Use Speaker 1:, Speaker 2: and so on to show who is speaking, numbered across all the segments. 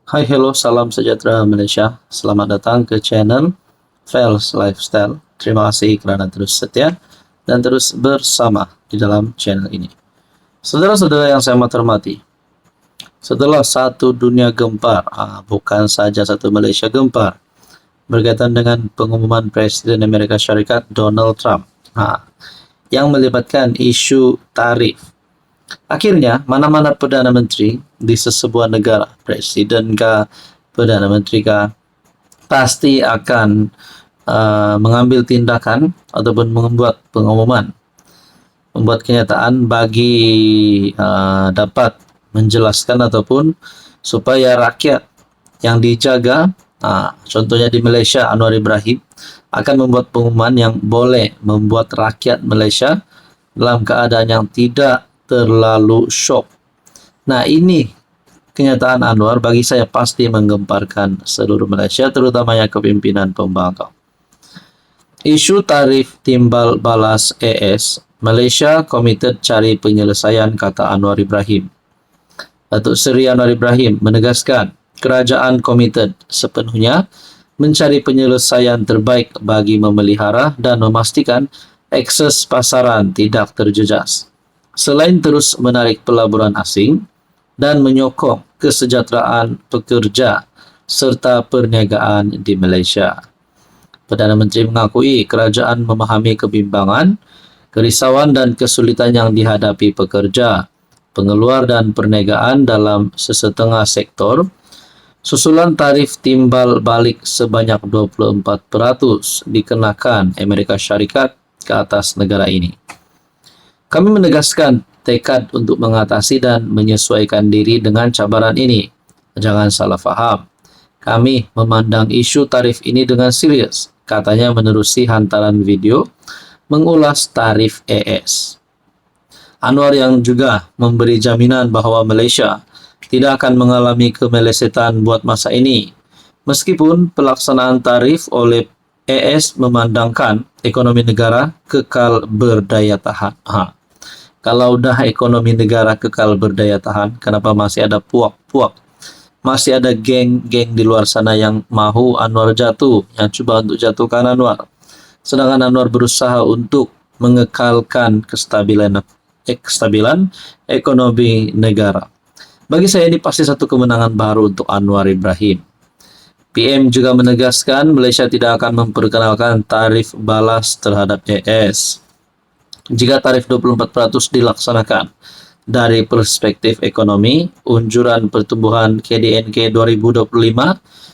Speaker 1: Hai, hello, salam sejahtera Malaysia. Selamat datang ke channel Fels Lifestyle. Terima kasih kerana terus setia dan terus bersama di dalam channel ini. Saudara-saudara yang saya hormati, setelah satu dunia gempar, bukan saja satu Malaysia gempar, berkaitan dengan pengumuman Presiden Amerika Syarikat Donald Trump, yang melibatkan isu tarif. Akhirnya, mana-mana Perdana Menteri di sesebuah negara, Presiden kah, Perdana Menteri kah, pasti akan mengambil tindakan ataupun membuat pengumuman, membuat kenyataan bagi dapat menjelaskan ataupun supaya rakyat yang dijaga, contohnya di Malaysia, Anwar Ibrahim akan membuat pengumuman yang boleh membuat rakyat Malaysia dalam keadaan yang tidak terlalu syok. Nah, ini kenyataan Anwar bagi saya pasti menggemparkan seluruh Malaysia, terutamanya kepimpinan pembangkang. Isu tarif timbal balas AS, Malaysia komited cari penyelesaian, kata Anwar Ibrahim. Datuk Seri Anwar Ibrahim menegaskan kerajaan komited sepenuhnya mencari penyelesaian terbaik bagi memelihara dan memastikan akses pasaran tidak terjejas, selain terus menarik pelaburan asing dan menyokong kesejahteraan pekerja serta perniagaan di Malaysia. Perdana Menteri mengakui kerajaan memahami kebimbangan, kerisauan dan kesulitan yang dihadapi pekerja, pengeluar dan perniagaan dalam sesetengah sektor susulan tarif timbal balik sebanyak 24% dikenakan Amerika Syarikat ke atas negara ini. Kami menegaskan tekad untuk mengatasi dan menyesuaikan diri dengan cabaran ini. Jangan salah faham. Kami memandang isu tarif ini dengan serius, katanya menerusi hantaran video mengulas tarif AS. Anwar yang juga memberi jaminan bahawa Malaysia tidak akan mengalami kemelesetan buat masa ini, meskipun pelaksanaan tarif oleh AS memandangkan ekonomi negara kekal berdaya tahan. Kalau dah ekonomi negara kekal berdaya tahan, kenapa masih ada puak-puak, masih ada geng-geng di luar sana yang mahu Anwar jatuh, yang cuba untuk jatuhkan Anwar, sedangkan Anwar berusaha untuk mengekalkan kestabilan ekonomi negara. Bagi saya ini pasti satu kemenangan baru untuk Anwar Ibrahim. PM juga menegaskan Malaysia tidak akan memperkenalkan tarif balas terhadap AS jika tarif 24% dilaksanakan. Dari perspektif ekonomi, unjuran pertumbuhan KDNK 2025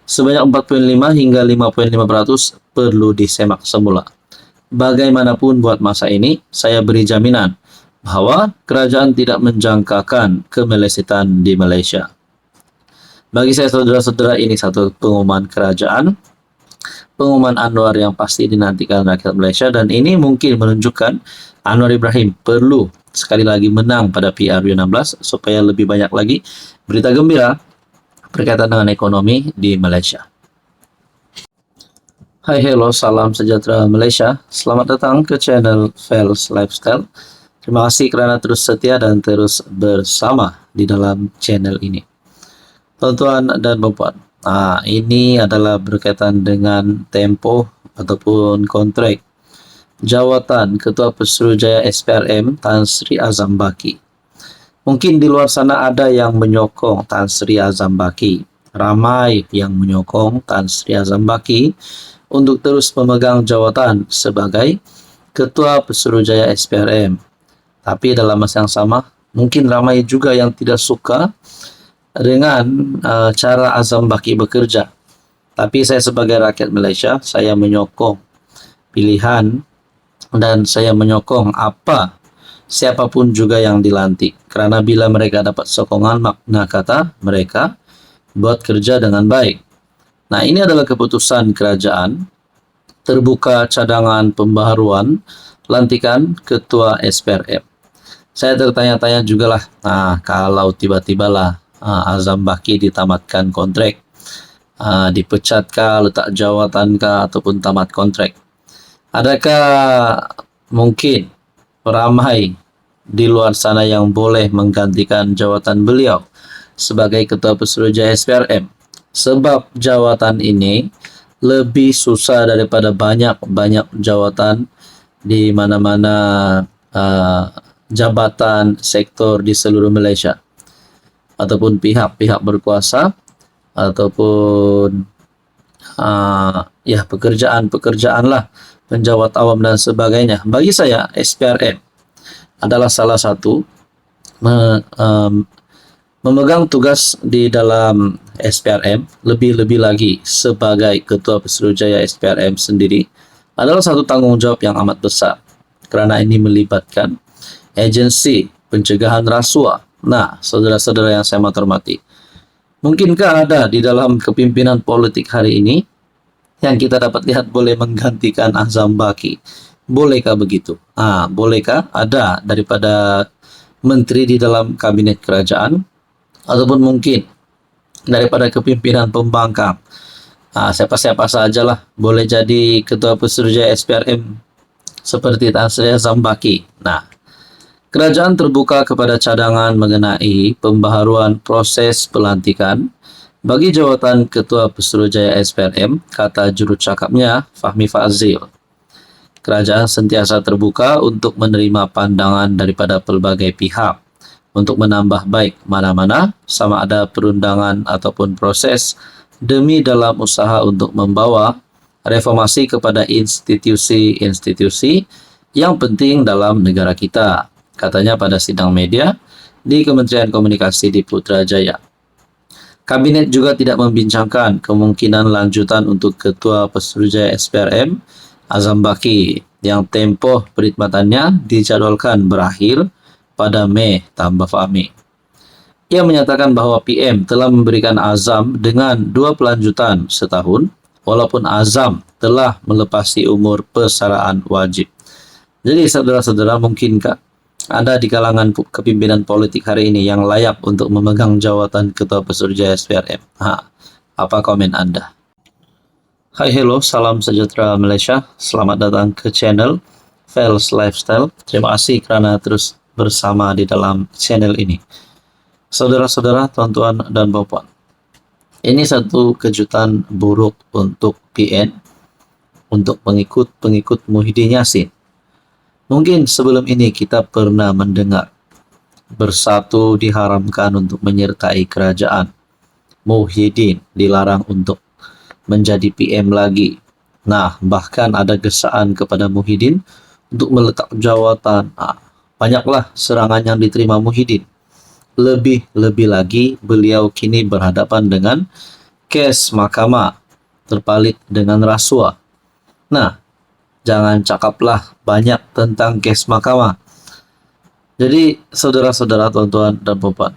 Speaker 1: sebanyak 4.5 hingga 5.5% perlu disemak semula. Bagaimanapun buat masa ini, saya beri jaminan bahawa kerajaan tidak menjangkakan kemelesetan di Malaysia. Bagi saya, saudara-saudara, ini satu pengumuman kerajaan, pengumuman Anwar yang pasti dinantikan rakyat Malaysia, dan ini mungkin menunjukkan Anwar Ibrahim perlu sekali lagi menang pada PRU16 supaya lebih banyak lagi berita gembira berkaitan dengan ekonomi di Malaysia. Hai, hello, salam sejahtera Malaysia. Selamat datang ke channel Fels Lifestyle. Terima kasih kerana terus setia dan terus bersama di dalam channel ini. Tuan-tuan dan puan-puan, ini adalah berkaitan dengan tempoh ataupun kontrak jawatan Ketua Pesuruhjaya SPRM Tan Sri Azam Baki. Mungkin di luar sana ada yang menyokong Tan Sri Azam Baki. Ramai yang menyokong Tan Sri Azam Baki untuk terus memegang jawatan sebagai Ketua Pesuruhjaya SPRM. Tapi dalam masa yang sama, mungkin ramai juga yang tidak suka dengan cara Azam Baki bekerja. Tapi saya sebagai rakyat Malaysia, saya menyokong pilihan dan saya menyokong siapapun juga yang dilantik. Kerana bila mereka dapat sokongan, makna kata mereka buat kerja dengan baik. Nah, ini adalah keputusan kerajaan, terbuka cadangan pembaharuan lantikan Ketua SPRM. Saya tertanya-tanya jugalah, kalau tiba-tibalah Azam Baki ditamatkan kontrak, dipecatkah, letak jawatankah, ataupun tamat kontrak, adakah mungkin ramai di luar sana yang boleh menggantikan jawatan beliau sebagai Ketua Pesuruhjaya SPRM? Sebab jawatan ini lebih susah daripada banyak jawatan di mana-mana uh, jabatan sektor di seluruh Malaysia, ataupun pihak-pihak berkuasa, ataupun ya pekerjaan-pekerjaan lah, penjawat awam dan sebagainya. Bagi saya SPRM adalah salah satu memegang tugas di dalam SPRM, lebih-lebih lagi sebagai Ketua Pesuruhjaya SPRM sendiri, adalah satu tanggungjawab yang amat besar, kerana ini melibatkan agensi pencegahan rasuah. Nah, saudara-saudara yang saya hormati, mungkinkah ada di dalam kepimpinan politik hari ini yang kita dapat lihat boleh menggantikan Azam Baki? Bolehkah begitu? Bolehkah ada daripada menteri di dalam kabinet kerajaan, ataupun mungkin daripada kepimpinan pembangkang, siapa-siapa sajalah boleh jadi Ketua Pesuruhjaya SPRM seperti Tan Sri Azam Baki. Nah, kerajaan terbuka kepada cadangan mengenai pembaharuan proses pelantikan bagi jawatan Ketua Pesuruhjaya SPRM, kata jurucakapnya Fahmi Fazil. Kerajaan sentiasa terbuka untuk menerima pandangan daripada pelbagai pihak untuk menambah baik mana-mana sama ada perundangan ataupun proses demi dalam usaha untuk membawa reformasi kepada institusi-institusi yang penting dalam negara kita, katanya pada sidang media di Kementerian Komunikasi di Putrajaya. Kabinet juga tidak membincangkan kemungkinan lanjutan untuk Ketua Pesuruhjaya SPRM Azam Baki yang tempoh perkhidmatannya dijadwalkan berakhir pada Mei tambah Fahmi. Ia menyatakan bahawa PM telah memberikan Azam dengan 2 pelanjutan setahun, walaupun Azam telah melepasi umur persaraan wajib. Jadi saudara-saudara, mungkinkah ada di kalangan kepimpinan politik hari ini yang layak untuk memegang jawatan Ketua Pesuruhjaya SPRM? Apa komen Anda? Hai, hello, salam sejahtera Malaysia. Selamat datang ke channel Fels Lifestyle. Terima kasih kerana terus bersama di dalam channel ini. Saudara-saudara, tuan-tuan dan puan-puan, ini satu kejutan buruk untuk PN, untuk pengikut Muhyiddin Yassin. Mungkin sebelum ini kita pernah mendengar bersatu diharamkan untuk menyertai kerajaan, Muhyiddin dilarang untuk menjadi PM lagi. Nah, bahkan ada gesaan kepada Muhyiddin untuk meletak jawatan. Banyaklah serangan yang diterima Muhyiddin. Lebih lagi, beliau kini berhadapan dengan kes mahkamah terpalit dengan rasuah. Nah, jangan cakaplah banyak tentang kes mahkamah. Jadi, saudara-saudara, tuan-tuan dan puan,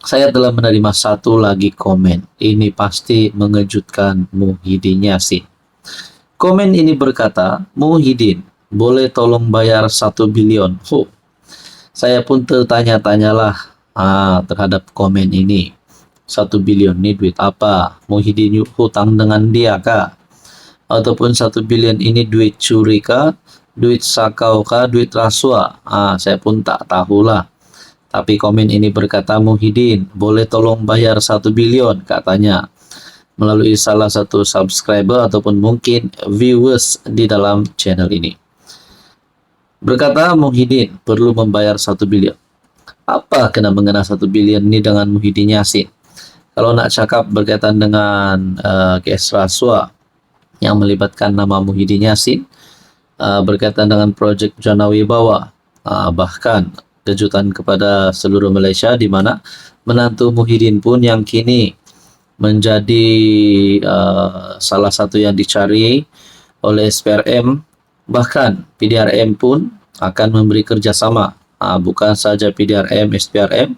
Speaker 1: saya telah menerima satu lagi komen. Ini pasti mengejutkan Muhyiddin Yassin. Komen ini berkata, Muhyiddin, boleh tolong bayar 1 bilion. Saya pun tertanya-tanyalah terhadap komen ini. 1 bilion ini duit apa? Muhyiddin hutang dengan dia kah? Ataupun 1 bilion ini duit curi kah? Duit sakau kah? Duit rasuah? Saya pun tak tahulah. Tapi komen ini berkata, Muhyiddin, boleh tolong bayar 1 bilion, katanya, melalui salah satu subscriber ataupun mungkin viewers di dalam channel ini. Berkata Muhyiddin perlu membayar 1 bilion. Apa kena mengena 1 bilion ini dengan Muhyiddin Yassin? Kalau nak cakap berkaitan dengan kes rasuah yang melibatkan nama Muhyiddin Yassin, berkaitan dengan projek Jana Wibawa, bahkan kejutan kepada seluruh Malaysia, di mana menantu Muhyiddin pun yang kini menjadi salah satu yang dicari oleh SPRM. Bahkan PDRM pun akan memberi kerjasama, bukan saja PDRM, SPRM,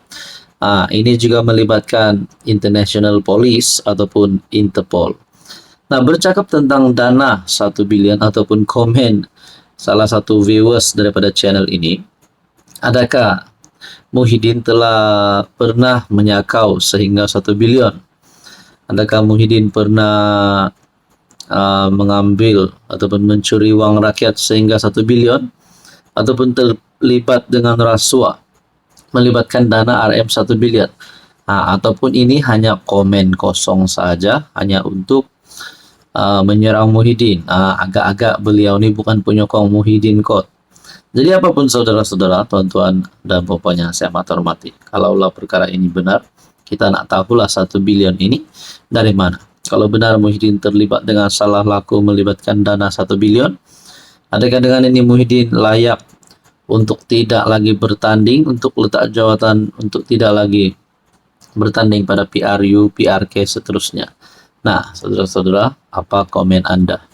Speaker 1: ini juga melibatkan International Police ataupun Interpol. Nah, bercakap tentang dana 1 bilion ataupun komen salah satu viewers daripada channel ini, adakah Muhyiddin telah pernah menyakau sehingga 1 bilion? Adakah Muhyiddin pernah mengambil ataupun mencuri wang rakyat sehingga 1 bilion? Ataupun terlibat dengan rasuah, melibatkan dana RM 1 bilion? Nah, ataupun ini hanya komen kosong saja, hanya untuk menyerang Muhyiddin. Agak-agak beliau ini bukan penyokong Muhyiddin kot. Jadi apapun saudara-saudara, tuan-tuan dan pokoknya saya amat hormati. Kalaulah perkara ini benar, kita nak tahulah 1 bilion ini dari mana. Kalau benar Muhyiddin terlibat dengan salah laku melibatkan dana 1 bilion, adakah dengan ini Muhyiddin layak untuk tidak lagi bertanding, untuk letak jawatan, untuk tidak lagi bertanding pada PRU, PRK seterusnya. Nah, saudara-saudara, apa komen Anda?